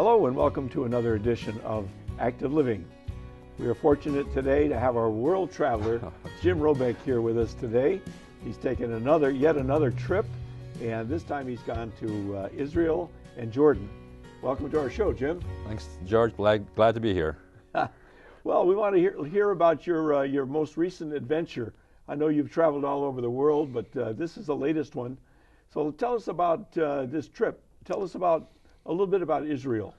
Hello and welcome to another edition of Active Living. We are fortunate today to have our world traveler, Jim Roback, here with us today. He's taken yet another trip, and this time he's gone to Israel and Jordan. Welcome to our show, Jim. Thanks, George. Glad to be here. Well, we want to hear about your most recent adventure. I know you've traveled all over the world, but this is the latest one. So tell us about this trip. Tell us a little bit about Israel.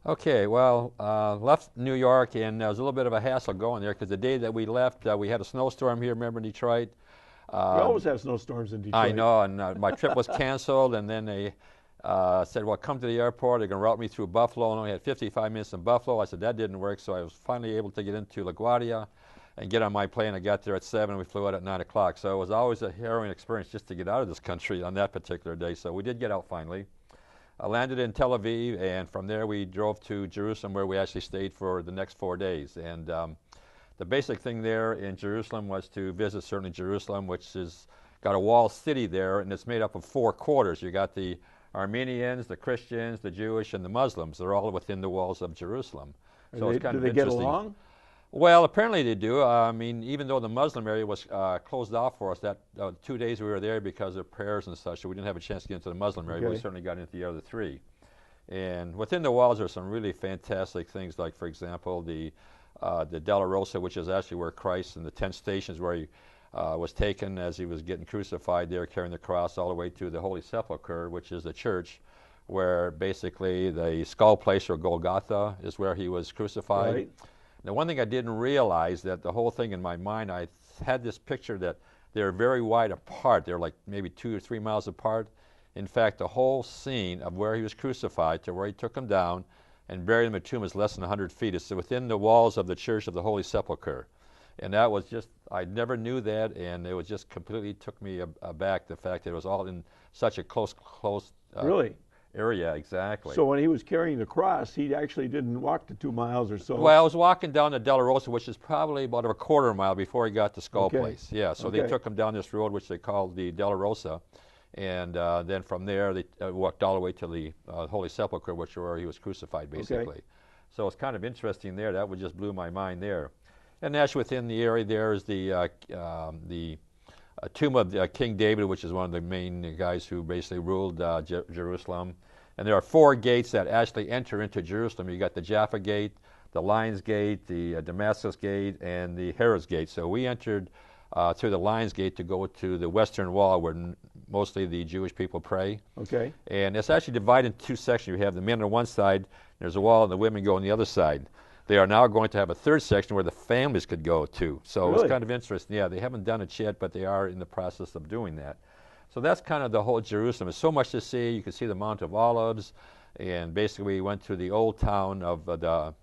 Okay, well, left New York, and there was a little bit of a hassle going there because the day that we left, we had a snowstorm here, remember, in Detroit. We always have snowstorms in Detroit. I know, and my trip was canceled, and then they said, well, come to the airport. They're going to route me through Buffalo, and I only had 55 minutes in Buffalo. I said, that didn't work, so I was finally able to get into LaGuardia and get on my plane. I got there at 7, we flew out at 9 o'clock. So it was always a harrowing experience just to get out of this country on that particular day. So we did get out finally. I landed in Tel Aviv, and from there we drove to Jerusalem, where we actually stayed for the next 4 days. And the basic thing there in Jerusalem was to visit certainly Jerusalem, which has got a walled city there, and it's made up of 4 quarters. You got the Armenians, the Christians, the Jewish, and the Muslims. They're all within the walls of Jerusalem. So it's kind of interesting. Do they get along? Well, apparently they do. I mean, even though the Muslim area was closed off for us that 2 days we were there because of prayers and such, so we didn't have a chance to get into the Muslim area, but we certainly got into the other 3. And within the walls are some really fantastic things, like, for example, the Della Rosa, which is actually where Christ and the 10 stations where he was taken as he was getting crucified there, carrying the cross all the way to the Holy Sepulchre, which is the church, where basically the skull place, or Golgotha, is where he was crucified. Right. Now, one thing I didn't realize, that the whole thing in my mind, I had this picture that they're very wide apart. They're like maybe 2 or 3 miles apart. In fact, the whole scene of where he was crucified to where he took him down and buried him in a tomb is less than 100 feet. It's within the walls of the Church of the Holy Sepulchre. And that was just, I never knew that, and it was just completely took me aback, the fact that it was all in such a close really? Area, exactly. So when he was carrying the cross, he actually didn't walk the 2 miles or so. Well, I was walking down the Della Rosa, which is probably about a quarter mile before he got to Skull Place. Yeah, so they took him down this road, which they called the Della Rosa, and then from there they walked all the way to the Holy Sepulchre, which is where he was crucified, basically. So it's kind of interesting there. That would just blew my mind there. And actually within the area there is the tomb of King David, which is one of the main guys who basically ruled Jerusalem. And there are 4 gates that actually enter into Jerusalem. You got the Jaffa Gate, the Lion's Gate, the Damascus Gate, and the Herod's Gate. So we entered through the Lion's Gate to go to the Western Wall, where mostly the Jewish people pray. Okay. And it's actually divided into 2 sections. You have the men on one side, there's a wall, and the women go on the other side. They are now going to have a 3rd section where the families could go to. So really? It's kind of interesting. Yeah, they haven't done it yet, but they are in the process of doing that. So that's kind of the whole Jerusalem. There's so much to see. You can see the Mount of Olives, and basically we went to the old town of the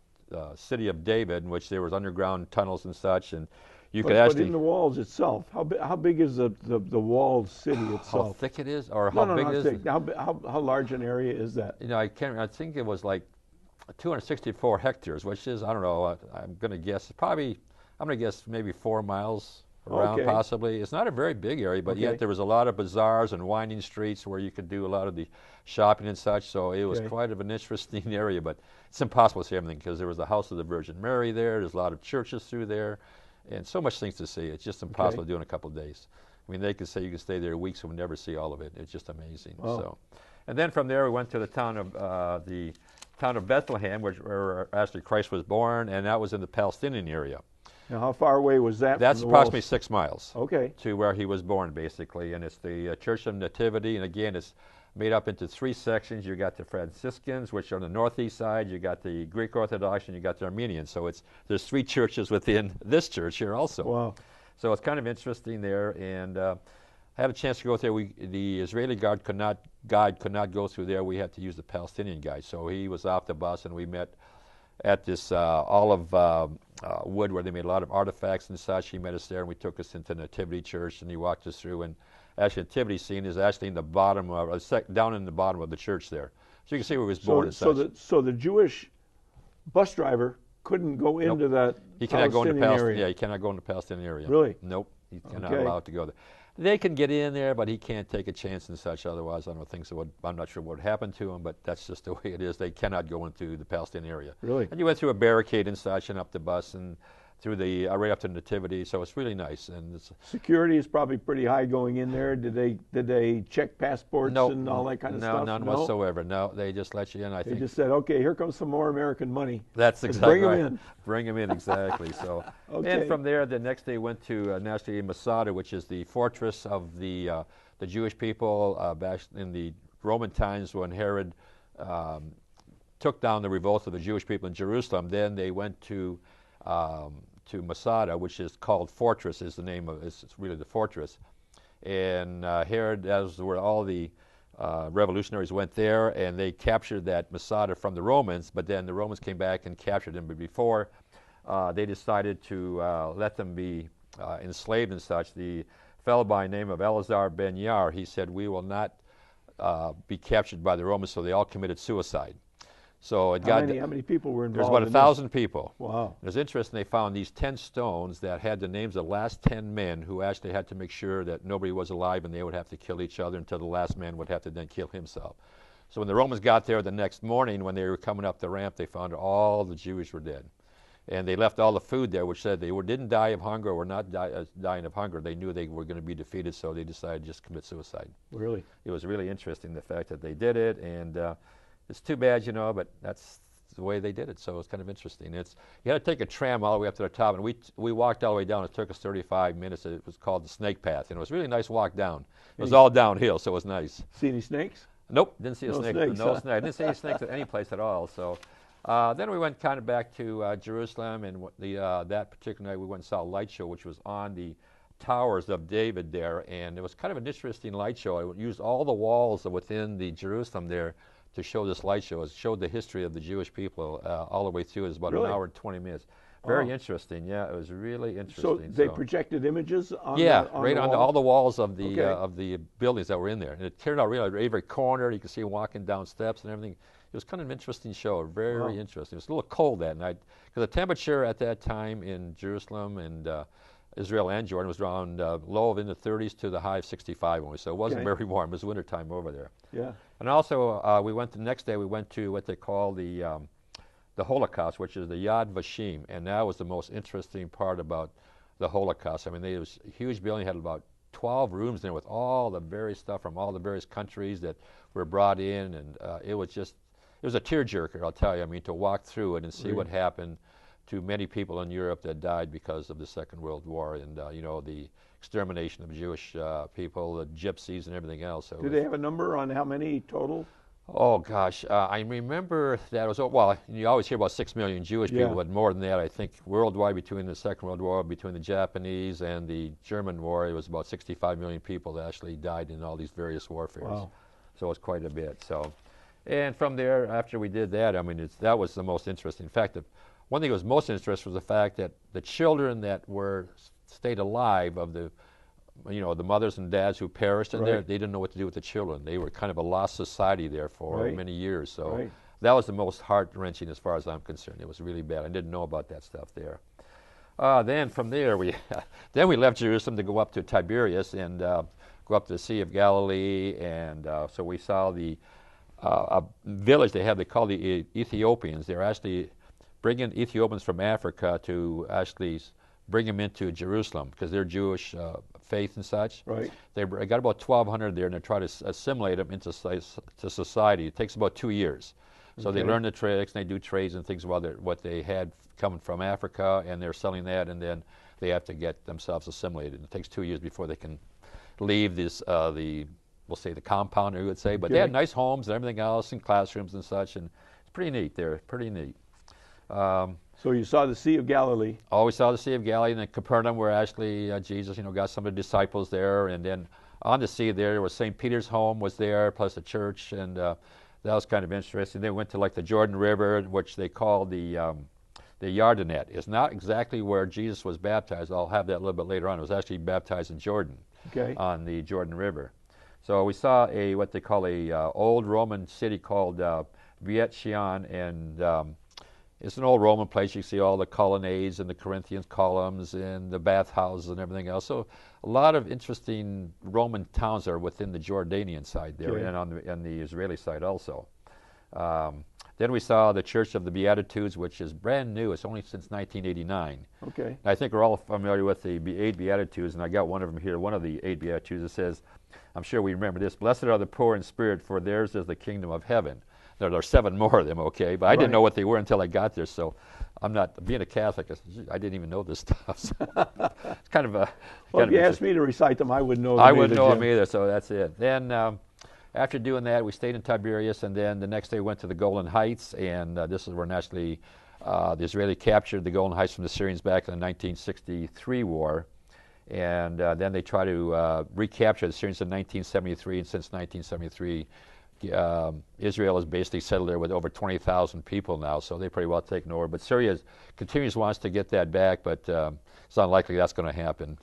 city of David, in which there was underground tunnels and such, and you could actually... But in the walls itself, how big is the walled city itself? How thick it is, or how big it is? How large an area is that? You know, I think it was like 264 hectares, which is, I don't know, I'm going to guess, maybe 4 miles around, possibly. It's not a very big area, but yet there was a lot of bazaars and winding streets where you could do a lot of the shopping and such, so it was quite of an interesting area, but it's impossible to see everything because there was the House of the Virgin Mary there, there's a lot of churches through there, and so much things to see. It's just impossible to do in a couple of days. I mean, they could say you could stay there weeks and would never see all of it. It's just amazing. Wow. So, and then from there we went to the town of Bethlehem, where actually Christ was born, and that was in the Palestinian area. Now, how far away was that? That's approximately 6 miles. Okay. To where he was born, basically, and it's the Church of Nativity, and again, it's made up into 3 sections. You got the Franciscans, which are on the northeast side. You got the Greek Orthodox, and you got the Armenians. So there's 3 churches within this church here also. Wow. So it's kind of interesting there, and I had a chance to go there. The Israeli guide could not go through there. We had to use the Palestinian guide. So he was off the bus, and we met at this olive wood where they made a lot of artifacts and such. He met us there, and we took us into the Nativity Church, and he walked us through. And actually, the Nativity scene is actually in the bottom down in the bottom of the church there, so you can see where he was born. So the Jewish bus driver couldn't go into that he cannot Palestinian area. Yeah, he cannot go into the Palestinian area. Really? Nope, he's not allowed to go there. They can get in there, but he can't take a chance and such. Otherwise, I don't think so. I'm not sure what would happen to him, but that's just the way it is. They cannot go into the Palestinian area. Really? And you went through a barricade and such, and up the bus, and through the right up to Nativity. So it's really nice. And it's, security is probably pretty high going in there. Did they check passports and all that kind of stuff? None whatsoever. No, they just let you in. I think they just said, okay, here comes some more American money. That's exactly right. Bring them in. Bring them in, exactly. So, okay. And from there, the next day went to naturally Masada, which is the fortress of the Jewish people back in the Roman times when Herod took down the revolt of the Jewish people in Jerusalem. Then they went to Masada, which is called Fortress, is the name of it's really the fortress. And Herod, that was where all the revolutionaries went there, and they captured that Masada from the Romans, but then the Romans came back and captured them. But before they decided to let them be enslaved and such, the fellow by the name of Eleazar ben Yair, he said, we will not be captured by the Romans, so they all committed suicide. So it how many people were involved? There's about 1,000 people. Wow. It was interesting. They found these 10 stones that had the names of the last 10 men who actually had to make sure that nobody was alive, and they would have to kill each other until the last man would have to then kill himself. So when the Romans got there the next morning, when they were coming up the ramp, they found all the Jews were dead. And they left all the food there, which said they didn't die of hunger or were not dying of hunger. They knew they were going to be defeated, so they decided to just commit suicide. Really? It was really interesting, the fact that they did it, and it's too bad, you know, but that's the way they did it, so it's kind of interesting. You had to take a tram all the way up to the top, and we walked all the way down. It took us 35 minutes. It was called the Snake Path, and it was a really nice walk down. It was all downhill, so it was nice. See any snakes? Nope, didn't see a snake. Snakes, no snake. I didn't see any snakes at any place at all. So then we went kind of back to Jerusalem, and that particular night we went and saw a light show, which was on the Towers of David there, and it was kind of an interesting light show. I used all the walls within the Jerusalem there to show this light show. It showed the history of the Jewish people all the way through. It was about an hour and 20 minutes. Very interesting. Yeah, it was really interesting. So they projected images on right the onto wall? all the walls of the buildings that were in there. And it turned out really every corner. You could see walking down steps and everything. It was kind of an interesting show. Very interesting. It was a little cold that night because the temperature at that time in Jerusalem and Israel and Jordan was around low in the 30s to the high of 65 when we so it wasn't very warm. It was wintertime over there. Yeah. And also we went the next day. We went to what they call the Holocaust, which is the Yad Vashem, and that was the most interesting part about the Holocaust. I mean, it was a huge building, had about 12 rooms there with all the various stuff from all the various countries that were brought in, and it was a tearjerker, I'll tell you. I mean, to walk through it and see what happened to many people in Europe that died because of the Second World War and, you know, the extermination of Jewish people, the gypsies and everything else. So do they have a number on how many total? Oh, gosh. I remember that it was, well, you always hear about 6 million Jewish people, but more than that, I think worldwide between the Second World War, between the Japanese and the German War, it was about 65 million people that actually died in all these various warfares. Wow. So it was quite a bit. So, and from there, after we did that, I mean, that was the most interesting. In fact, one thing that was most interesting was the fact that the children that stayed alive of the mothers and dads who perished in there, they didn't know what to do with the children. They were kind of a lost society there for many years. So that was the most heart-wrenching as far as I'm concerned. It was really bad. I didn't know about that stuff there. Then from there, we left Jerusalem to go up to Tiberias and go up to the Sea of Galilee. And so we saw a village they call the Ethiopians. They're actually bringing Ethiopians from Africa to actually bring them into Jerusalem because they're Jewish faith and such. Right. They got about 1,200 there, and they try to assimilate them into society. It takes about 2 years. So they learn the tricks, and they do trades and things about what they had coming from Africa, and they're selling that, and then they have to get themselves assimilated. It takes 2 years before they can leave this, we'll say the compound, we would say. But they had nice homes and everything else, and classrooms and such, and it's pretty neat there, pretty neat. So you saw the Sea of Galilee. Oh, we saw the Sea of Galilee, and then Capernaum, where actually Jesus, got some of the disciples there, and then on the sea there was St. Peter's home was there, plus a church, and that was kind of interesting. They went to like the Jordan River, which they call the Yardenette. It's not exactly where Jesus was baptized. I'll have that a little bit later on. It was actually baptized in Jordan, on the Jordan River. So we saw what they call a old Roman city called Viet Shean, and It's an old Roman place. You see all the colonnades and the Corinthian columns and the bathhouses and everything else. So a lot of interesting Roman towns are within the Jordanian side there, Okay. and on the Israeli side also. Then we saw the Church of the Beatitudes, which is brand new. It's only since 1989. Okay. I think we're all familiar with the 8 Beatitudes, and I got one of them here. One of the 8 Beatitudes, it says, I'm sure we remember this, blessed are the poor in spirit, for theirs is the kingdom of heaven. There are 7 more of them, okay? But I didn't know what they were until I got there, so I'm not, being a Catholic, I didn't even know this stuff. So it's kind of a... Well, if you asked me to recite them, I wouldn't know them I wouldn't know Jim. them either, so that's it. Then after doing that, we stayed in Tiberias, and then the next day we went to the Golan Heights, and this is where naturally the Israeli captured the Golan Heights from the Syrians back in the 1963 war. And then they tried to recapture the Syrians in 1973, and since 1973, Israel has basically settled there with over 20,000 people now, so they pretty well taken over. But Syria continues wants to get that back, but it's unlikely that's going to happen.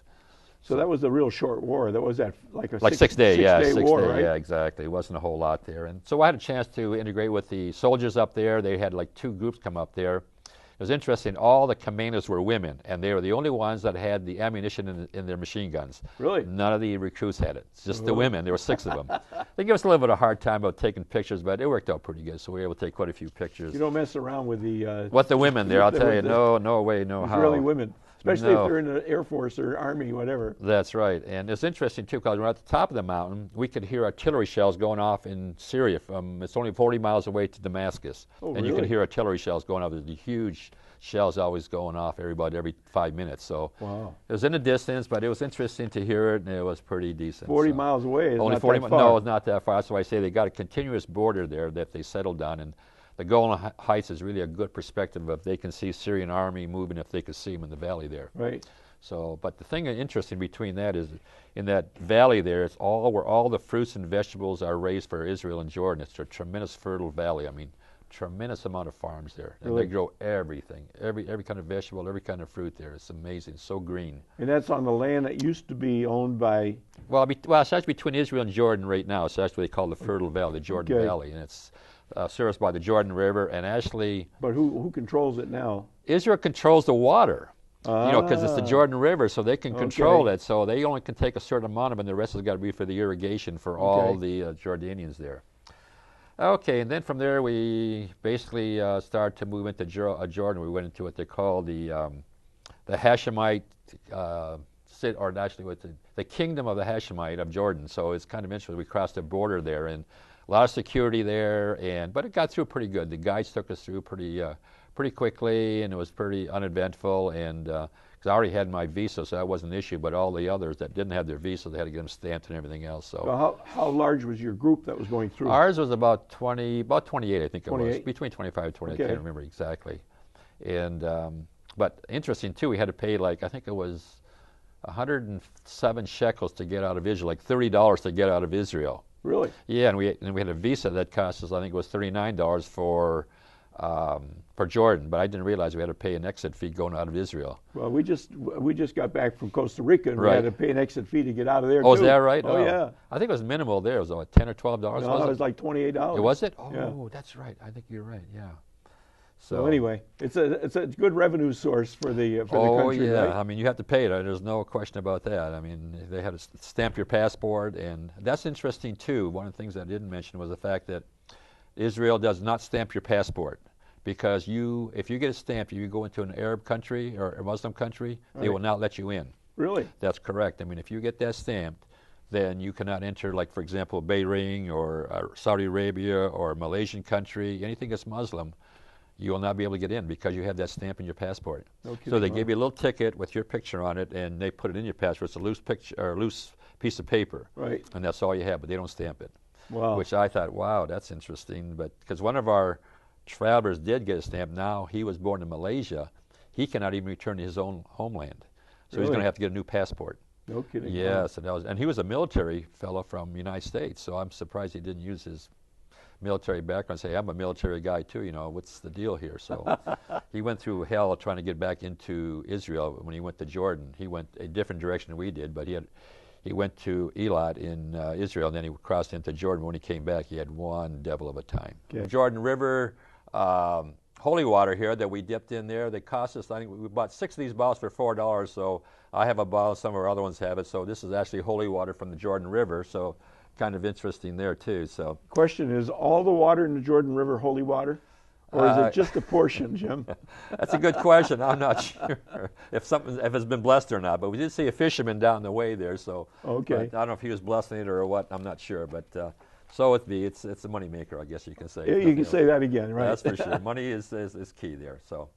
So that was a real short war. That was like a 6-day, yeah, 6-day war, right? Yeah, exactly. It wasn't a whole lot there, and so I had a chance to integrate with the soldiers up there. They had like 2 groups come up there. It was interesting. All the commanders were women, and they were the only ones that had the ammunition in their machine guns. Really? None of the recruits had it. It's just the women. There were 6 of them. They gave us a little bit of a hard time about taking pictures, but it worked out pretty good. So we were able to take quite a few pictures. You don't mess around with the... What the women there, I'll tell you. No way, no how. Israeli women. Especially No. if they're in the Air Force or Army, whatever. That's right. And it's interesting, too, because we're at the top of the mountain. We could hear artillery shells going off in Syria. It's only 40 miles away to Damascus. Oh, and you can really? hear artillery shells going off. There's the huge shells always going off every 5 minutes. So Wow. it was in the distance, but it was interesting to hear it, and it was pretty decent. 40 So. miles away is Only not 40 that miles. far. No, it's not that far. That's why I say they got a continuous border there that they settled on. And the Golan Heights is really a good perspective of they can see Syrian army moving if they could see them in the valley there. Right. So, but the thing interesting between that is in that valley there, it's all where all the fruits and vegetables are raised for Israel and Jordan. It's a tremendous fertile valley. I mean, tremendous amount of farms there. And Really? they grow everything, every kind of vegetable, every kind of fruit there. It's amazing, so green. And that's on the land that used to be owned by... Well, it's actually between Israel and Jordan right now. It's actually what they call the Fertile Valley, the Jordan Okay. Valley, and it's serviced by the Jordan River. And actually, But who controls it now? Israel controls the water. Because it's the Ah. Jordan River, so they can control Okay. it. So they only can take a certain amount of it, and the rest has got to be for the irrigation for all the Jordanians there. Okay, and then from there we basically started to move into Jordan. We went into what they call the Hashemite, or actually what the kingdom of the Hashemite of Jordan. So it's kind of interesting. We crossed the border there, and a lot of security there, but it got through pretty good. The guides took us through pretty quickly, and it was pretty uneventful. And because I already had my visa, so that wasn't an issue. But all the others that didn't have their visa, they had to get them stamped and everything else. So Well, how large was your group that was going through? ours was about 28, I think it was, 28? between 25 and 20. Okay. I can't remember exactly. And but interesting too, we had to pay I think it was 107 shekels to get out of Israel, like $30 to get out of Israel. Really? Yeah, and we had a visa that cost us, I think it was $39 for Jordan, but I didn't realize we had to pay an exit fee going out of Israel. Well, we just got back from Costa Rica, and we Right. had to pay an exit fee to get out of there, Oh, too. is that right? Oh, yeah. I think it was minimal there. It was like $10 or $12. No, it was like $28. Was it? Oh, Yeah. that's right. I think you're right. Yeah. So anyway, it's a good revenue source for the country, Oh yeah, right? I mean you have to pay it. There's no question about that. I mean they had to stamp your passport, and that's interesting too. One of the things I didn't mention was the fact that Israel does not stamp your passport, because if you get a stamp, if you go into an Arab country or a Muslim country, they will not let you in. Really? That's correct. I mean if you get that stamped, then you cannot enter, like for example Bahrain or Saudi Arabia or a Malaysian country, anything that's Muslim. You will not be able to get in because you have that stamp in your passport. No kidding, So they wow. give you a little ticket with your picture on it, and they put it in your passport. It's a loose picture or a loose piece of paper, Right. and that's all you have. But they don't stamp it. Wow. Which I thought, wow, that's interesting. But because one of our travelers did get a stamp, now he was born in Malaysia, he cannot even return to his own homeland. So he's Really? going to have to get a new passport. No kidding. Wow. Yes, and he was a military fellow from the United States. So I'm surprised he didn't use his military background, say I'm a military guy too, what's the deal here? So he went through hell trying to get back into Israel. When he went to Jordan, he went a different direction than we did, but he went to Eilat in Israel, and then he crossed into Jordan. When he came back, he had one devil of a time. Okay. Jordan River, holy water here that we dipped in there. They cost us, I think we bought 6 of these bottles for $4, so I have a bottle, some of our other ones have it. So this is actually holy water from the Jordan River, so kind of interesting there too. So question is, all the water in the Jordan River holy water? Or is it just a portion, Jim? That's a good question. I'm not sure if it's been blessed or not. But we did see a fisherman down the way there, so okay. I don't know if he was blessing it or what. I'm not sure, but so it be. It's a money maker, I guess you can say. You can say that again, right? That's for sure. Money is key there. So,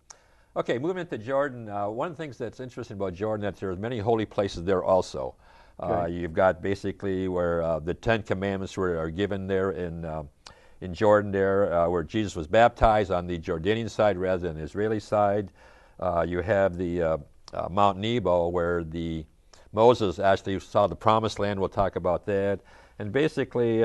okay, moving into Jordan. One of the things that's interesting about Jordan that there's many holy places there also. Okay. You've got basically where the 10 Commandments are given there in Jordan there, where Jesus was baptized on the Jordanian side rather than the Israeli side. You have the Mount Nebo where Moses actually saw the promised land. We'll talk about that. And basically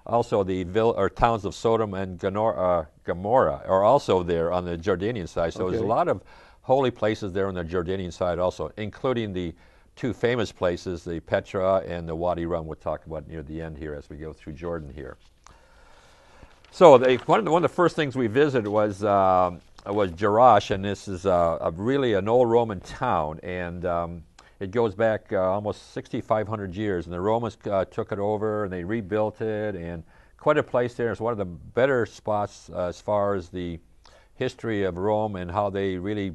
also the towns of Sodom and Gomorrah are also there on the Jordanian side. So there's a lot of holy places there on the Jordanian side also, including the 2 famous places, the Petra and the Wadi Rum. We'll talk about near the end here as we go through Jordan here. So one of the first things we visited was Jerash, and this is really an old Roman town, and it goes back almost 6,500 years. And the Romans took it over, and they rebuilt it, and quite a place there. It's one of the better spots as far as the history of Rome and how they really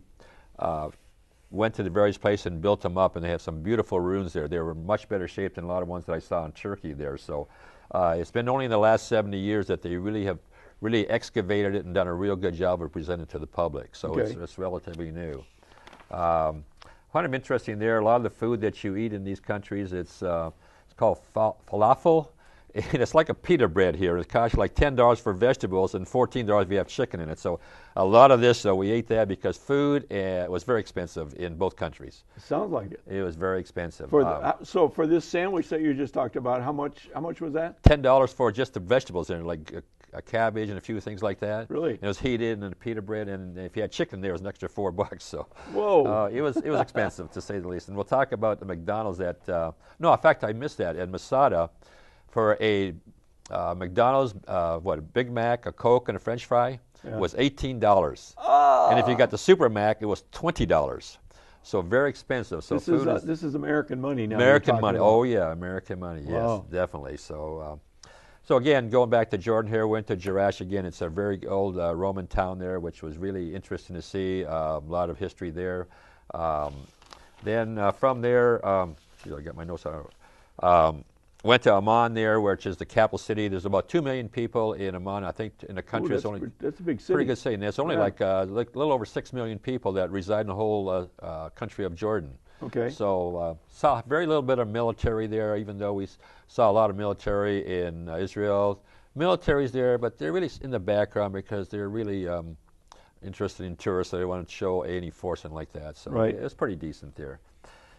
went to the various places and built them up. And they have some beautiful ruins there. They were much better shape than a lot of ones that I saw in Turkey there. So. It's been only in the last 70 years that they really have excavated it and done a real good job of presenting it to the public. So it's relatively new. Kind of interesting there, a lot of the food that you eat in these countries, it's called falafel. And it's like a pita bread here. It costs like $10 for vegetables and $14 if you have chicken in it. So a lot of this, we ate that because food was very expensive in both countries. Sounds like it. It was very expensive. So for this sandwich that you just talked about, how much was that? $10 for just the vegetables in it, like a cabbage and a few things like that. Really? And it was heated and a pita bread, and if you had chicken there, it was an extra $4. So whoa, it was expensive to say the least. And we'll talk about the McDonald's at no, in fact, I missed that at Masada. For a McDonald's, a Big Mac, a Coke, and a French fry was $18. Oh. And if you got the Super Mac, it was $20. So very expensive. So this is American money now. American money. Oh yeah, American money. Yes, wow. Definitely. So, so again, going back to Jordan here, went to Jerash again. It's a very old Roman town there, which was really interesting to see. A lot of history there. Then from there, I got my notes on. Went to Amman there, which is the capital city. There's about 2 million people in Amman. I think in the country it's only that's a big city. Pretty good city. And there's only like a little over 6 million people that reside in the whole country of Jordan. Okay. So saw very little bit of military there, even though we saw a lot of military in Israel. Military's there, but they're really in the background because they're really interested in tourists. So they want to show any force and like that. So it was pretty decent there.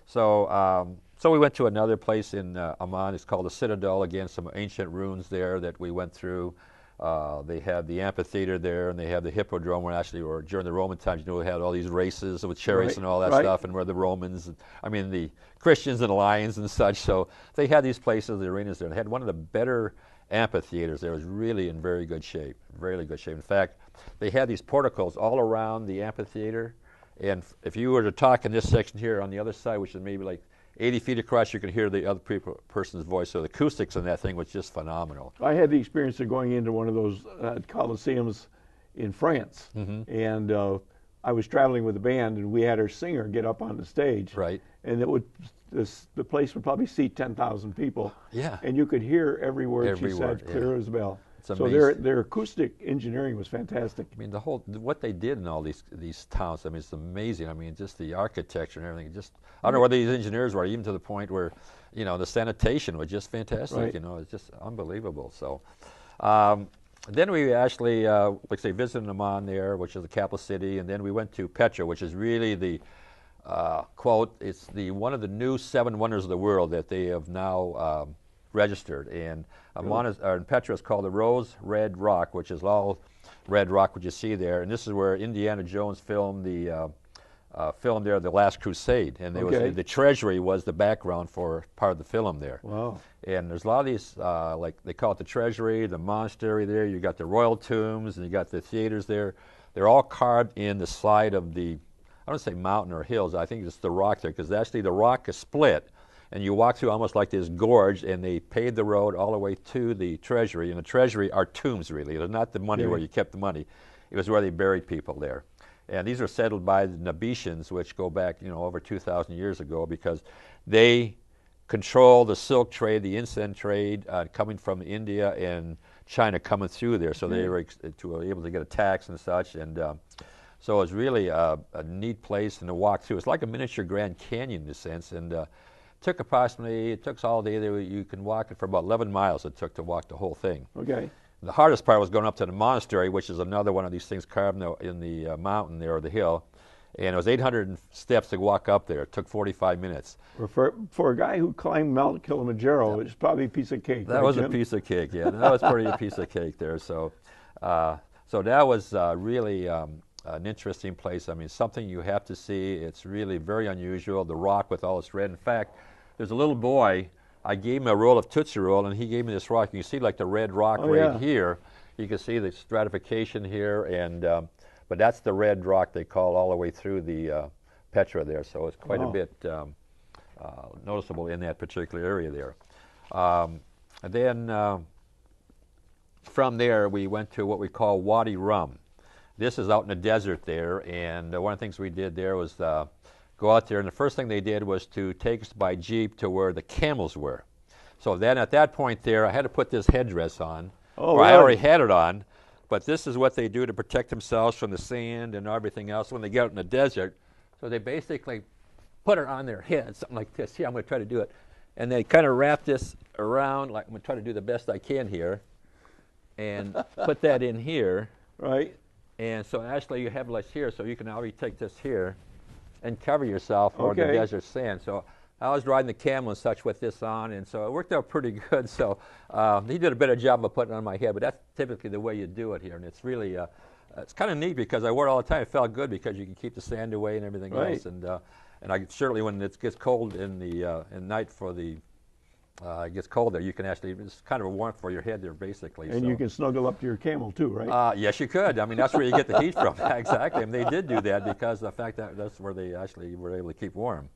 So. So we went to another place in Amman. It's called the Citadel. Again, some ancient ruins there that we went through. They have the amphitheater there, and they have the hippodrome where during the Roman times, we had all these races with chariots and all that stuff, and where the Romans, the Christians and the lions and such. So they had these places, the arenas there. They had one of the better amphitheaters there. It was really in very good shape, really good shape. In fact, they had these porticos all around the amphitheater, and if you were to talk in this section here on the other side, which is maybe like 80 feet across, you could hear the other person's voice. So the acoustics on that thing was just phenomenal. I had the experience of going into one of those coliseums in France, and I was traveling with a band, and we had our singer get up on the stage. Right. And the place would probably seat 10,000 people. Yeah. And you could hear every word she said, clear as a bell. So their acoustic engineering was fantastic. What they did in all these towns, it's amazing. Just the architecture and everything. I don't know where these engineers were, even to the point where, the sanitation was just fantastic. Right. It's just unbelievable. So, then we actually, visited Amman there, which is the capital city, and then we went to Petra, which is really the quote. It's one of the new 7 wonders of the world that they have now registered, and Petra is called the Rose Red Rock, which is all red rock, which you see there. And this is where Indiana Jones filmed the The Last Crusade, and the treasury was the background for part of the film there. Wow! And there's a lot of these, like they call it the treasury, the monastery there. You got the royal tombs, and you got the theaters there. They're all carved in the side of the, I don't say mountain or hills, I think it's the rock there, because actually the rock is split, and you walk through almost like this gorge, and they paved the road all the way to the treasury. And the treasury are tombs, really. They're not the money where you kept the money. It was where they buried people there. And these are settled by the Nabetians, which go back, over 2,000 years ago, because they control the silk trade, the incense trade, coming from India and China coming through there. So they were able to get a tax and such. And so it was really a neat place and to walk through. It's like a miniature Grand Canyon in a sense. And it took all day there. You can walk it for about 11 miles it took to walk the whole thing. Okay. The hardest part was going up to the monastery, which is another one of these things carved in the mountain there, or the hill. And it was 800 steps to walk up there. It took 45 minutes. For a guy who climbed Mount Kilimanjaro, it's probably a piece of cake. That was Jim? A piece of cake, yeah. That was pretty a piece of cake there. So that was really an interesting place. I mean, something you have to see. It's really very unusual, the rock with all its red. In fact, there's a little boy, I gave him a roll of Tootsie Roll, and he gave me this rock. You can see like the red rock here. You can see the stratification here, and but that's the red rock they call all the way through the Petra there. So it's quite a bit noticeable in that particular area there. And then from there we went to what we call Wadi Rum. This is out in the desert there, and one of the things we did there was go out there, and the first thing they did was to take us by jeep to where the camels were. So then at that point there, I had to put this headdress on. I already had it on, but this is what they do to protect themselves from the sand and everything else when they get out in the desert. So they basically put it on their head, something like this. Here, I'm going to try to do it. And they kind of wrap this around, like I'm going to try to do the best I can here, and put that in here. Right. And so actually you have this here, so you can already take this here and cover yourself on the desert sand. So I was riding the camel and such with this on, and so it worked out pretty good. So he did a better job of putting it on my head, but that's typically the way you do it here. And it's really, it's kind of neat because I wore it all the time. It felt good because you can keep the sand away and everything else. And I certainly, when it gets cold in the night for the, it gets cold there, you can actually, it's kind of a warmth for your head there basically. And you can snuggle up to your camel too, right? Yes, you could. I mean, that's where you get the heat from. Exactly. And they did do that because of the fact that that's where they actually were able to keep warm.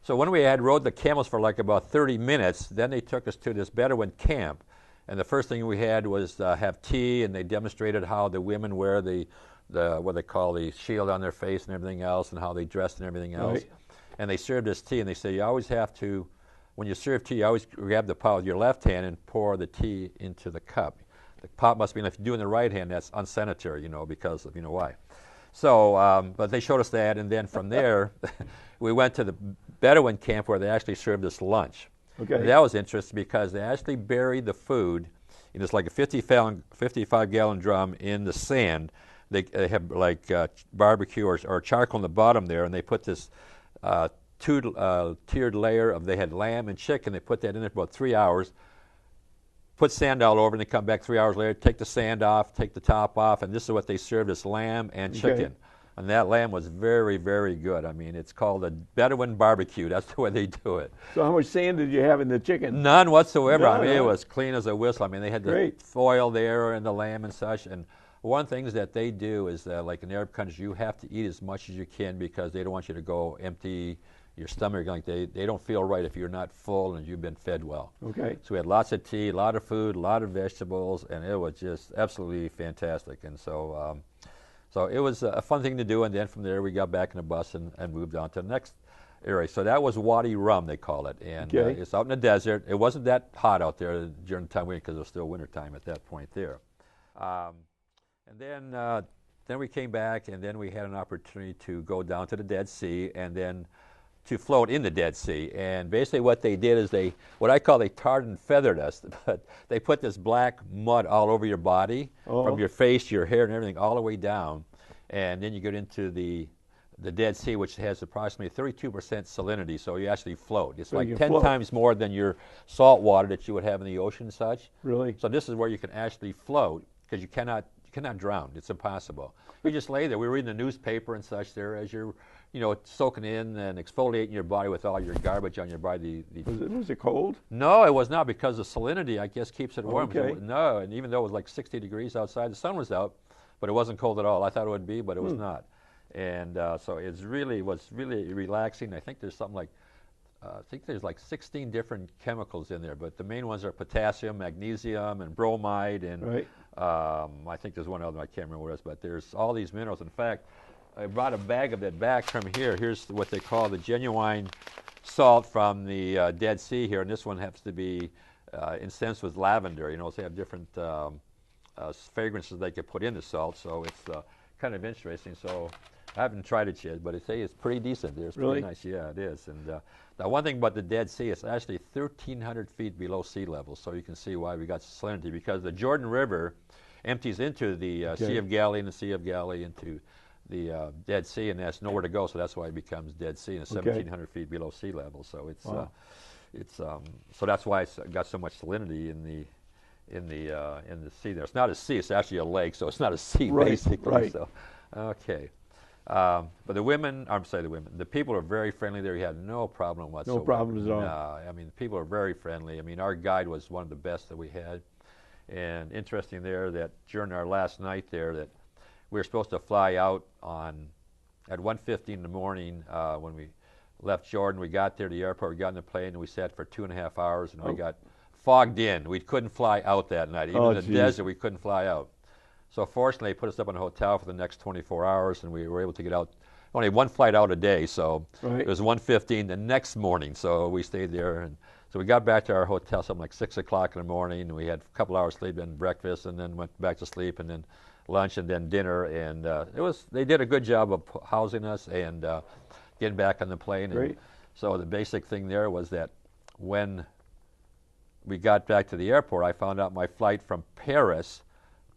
So when we had rode the camels for like about 30 minutes, then they took us to this Bedouin camp. And the first thing we had was have tea, and they demonstrated how the women wear the what they call the shield on their face and everything else, and how they dressed and everything else. Right. And they served us tea, and they say you always have to, when you serve tea, you always grab the pot with your left hand and pour the tea into the cup. The pot must be, and if you do it in the right hand, that's unsanitary, because of why. So, but they showed us that, and then from there, we went to the Bedouin camp where they actually served us lunch. Okay. And that was interesting because they actually buried the food in this like a 55-gallon drum in the sand. They have like barbecue or charcoal on the bottom there, and they put this tiered layer of, they had lamb and chicken. They put that in there for about 3 hours, put sand all over, and they come back 3 hours later, take the sand off, take the top off, and this is what they served as lamb and chicken. Okay. And that lamb was very, very good. I mean, it's called a Bedouin barbecue. That's the way they do it. So how much sand did you have in the chicken? None whatsoever. I mean, it was clean as a whistle. I mean, they had the foil there and the lamb and such. And one thing that they do is that, like in Arab countries, you have to eat as much as you can because they don't want you to go empty your stomach. Like they don't feel right if you're not full and you've been fed well. Okay. So we had lots of tea, a lot of food, a lot of vegetables, and it was just absolutely fantastic. And so, so it was a fun thing to do. And then from there, we got back in the bus and moved on to the next area. So that was Wadi Rum, they call it. And it's out in the desert. It wasn't that hot out there during the time we went because it was still wintertime at that point there. And then we came back, and then we had an opportunity to go down to the Dead Sea and then to float in the Dead Sea. And basically what they did is what I call they tarred and feathered us, but they put this black mud all over your body, from your face, your hair, and everything, all the way down. And then you get into the Dead Sea, which has approximately 32% salinity, so you actually float. It's so like 10 times more than your salt water that you would have in the ocean and such. Really? So this is where you can actually float, because you cannot drown. It's impossible. You just lay there. We were reading the newspaper and such there as you're, soaking in and exfoliating your body with all your garbage on your body. Was it cold? No, it was not, because the salinity, I guess, keeps it warm. Okay. No, and even though it was like 60 degrees outside, the sun was out, but it wasn't cold at all. I thought it would be, but it was not. And so it was really relaxing. I think there's something like, I think there's like 16 different chemicals in there, but the main ones are potassium, magnesium, and bromide, and I think there's one other, I can't remember what it is, but there's all these minerals. In fact, I brought a bag of it back from here. Here's what they call the genuine salt from the Dead Sea here, and this one happens to be incensed with lavender. You know, so they have different fragrances they could put in the salt, so it's kind of interesting. So I haven't tried it yet, but they say it's pretty decent. It's pretty nice. Yeah, it is. And the one thing about the Dead Sea, it's actually 1,300 feet below sea level, so you can see why we got salinity, because the Jordan River empties into the Sea of Galilee, and the Sea of Galilee into the Dead Sea, and that's nowhere to go, so that's why it becomes Dead Sea, and it's 1,700 feet below sea level. So it's so that's why it's got so much salinity in the sea there. It's not a sea; it's actually a lake, so it's not a sea basically. So, okay. But the people are very friendly there. You had no problem whatsoever. No problems at all. No, I mean, the people are very friendly. I mean, our guide was one of the best that we had. And interesting there that during our last night there, that we were supposed to fly out at 1:15 in the morning when we left Jordan. We got there to the airport, we got in the plane, and we sat for 2.5 hours, and we got fogged in. We couldn't fly out that night. Even in the desert, we couldn't fly out. So fortunately, they put us up in a hotel for the next 24 hours, and we were able to get out. Only one flight out a day, so it was 1:15 the next morning. So we stayed there, and so we got back to our hotel something like 6 o'clock in the morning, and we had a couple hours sleep and breakfast, and then went back to sleep, and then lunch, and then dinner. And they did a good job of housing us and getting back on the plane. Great. And so the basic thing there was that when we got back to the airport, I found out my flight from Paris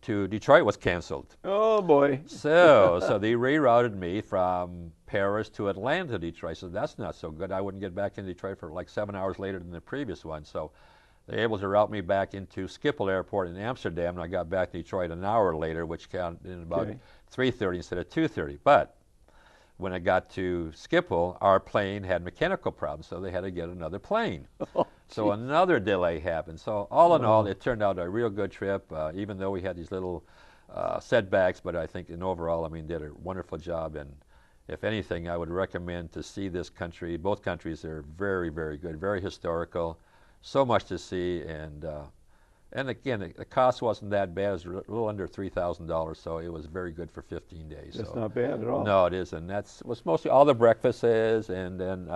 to Detroit was canceled. Oh boy! So they rerouted me from Paris to Atlanta to Detroit. So that's not so good. I wouldn't get back in Detroit for like 7 hours later than the previous one. So they were able to route me back into Schiphol Airport in Amsterdam, and I got back to Detroit an hour later, which counted in about 3:30 instead of 2:30. But when I got to Schiphol, our plane had mechanical problems, so they had to get another plane. So another delay happened. So all in all, it turned out a real good trip, even though we had these little setbacks. But I think in overall, I mean, did a wonderful job. And if anything, I would recommend to see this country. Both countries are very, very good, very historical, so much to see. And again, the cost wasn't that bad. It was a little under $3,000, so it was very good for 15 days. That's not bad at all. No, it isn't. That was mostly all the breakfasts, and then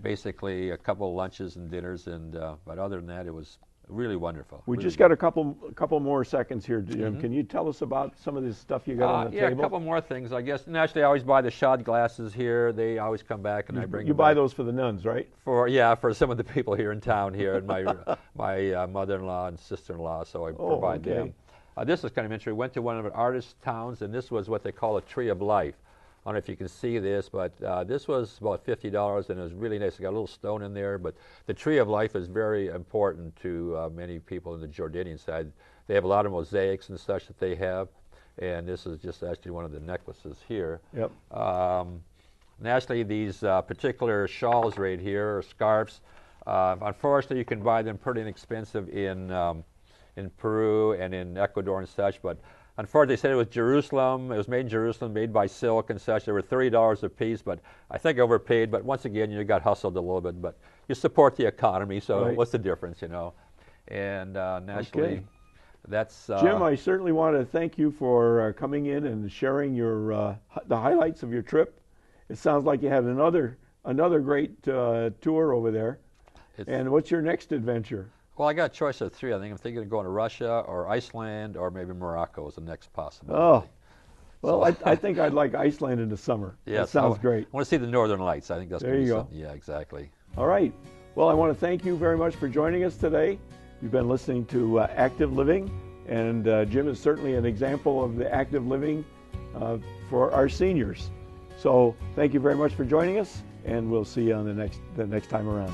basically a couple of lunches and dinners, and but other than that, it was really wonderful. We just got a couple more seconds here, Jim. Can you tell us about some of this stuff you got on the table? Yeah, a couple more things, I guess. Naturally, I always buy the shot glasses here. They always come back, and I bring them You buy back. those for the nuns, right? For some of the people here in town here, and my mother-in-law and sister-in-law, so I provide them. This is kind of interesting. We went to one of the artist towns, and this was what they call a tree of life. I don't know if you can see this, but this was about $50, and it was really nice. It got a little stone in there, but the tree of life is very important to many people in the Jordanian side. They have a lot of mosaics and such that they have, and this is just actually one of the necklaces here. Yep. Naturally, these particular shawls right here, or scarves, unfortunately, you can buy them pretty inexpensive in Peru and in Ecuador and such, but unfortunately, they said it was Jerusalem. It was made in Jerusalem, made by silk and such. They were $30 a piece, but I think I overpaid. But once again, you got hustled a little bit. But you support the economy, so what's the difference, you know? And naturally, that's... Jim, I certainly want to thank you for coming in and sharing the highlights of your trip. It sounds like you had another great tour over there. And what's your next adventure? Well, I got a choice of three. I think I'm thinking of going to Russia or Iceland or maybe Morocco is the next possibility. Oh, well, so. I think I'd like Iceland in the summer. Yeah, that sounds great. I want to see the Northern Lights. I think that's there you go. Yeah, exactly. All right. Well, I want to thank you very much for joining us today. You've been listening to Active Living, and Jim is certainly an example of the active living for our seniors. So thank you very much for joining us, and we'll see you on the next time around.